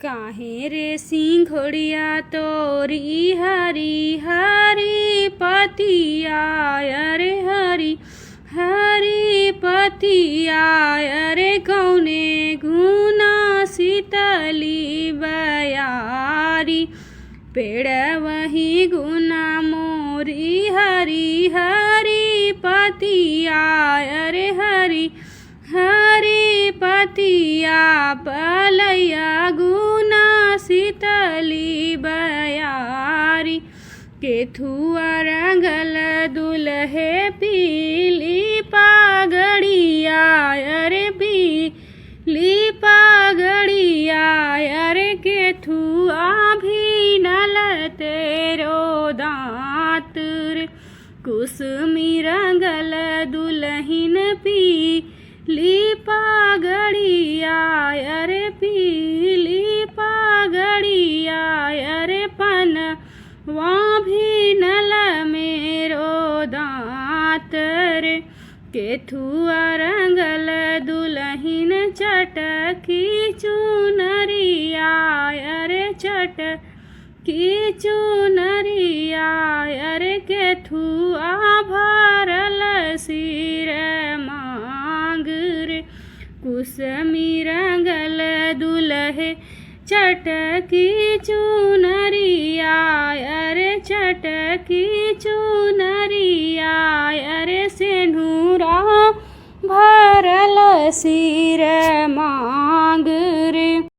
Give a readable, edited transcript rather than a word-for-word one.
काहे रे सिंघोड़िया तोरी हरी हरी पतिया अरे हरी हरी पतिया अरे कौने गुना शीतली बयारी पेड़ वही गुना मोरी हरी हरी पतिया अरे हरी हरी पतिया पलैया गुना शीतली बयारी केथुआ रंगल दुल्हे पीली पागड़िया अरे पीली पागड़िया अरे केथुआ भी नल तेरो दांत रे कुसमी रंगल दुल्हिन पीली पागड़िया अरे पीली पागड़िया अरे पन वहाँ भी नल मेरो दांत रे केथुआ रंगल दुल्हिन चटकी चुनरिया अरे चटकी चुनरिया अरे केथुआ भरल सिर मांग रे कुसमी रंगल दुल्हे चटकी चुनरिया अरे चटकी चुनरिया अरे सेनुरा भरल सिर मांग रे।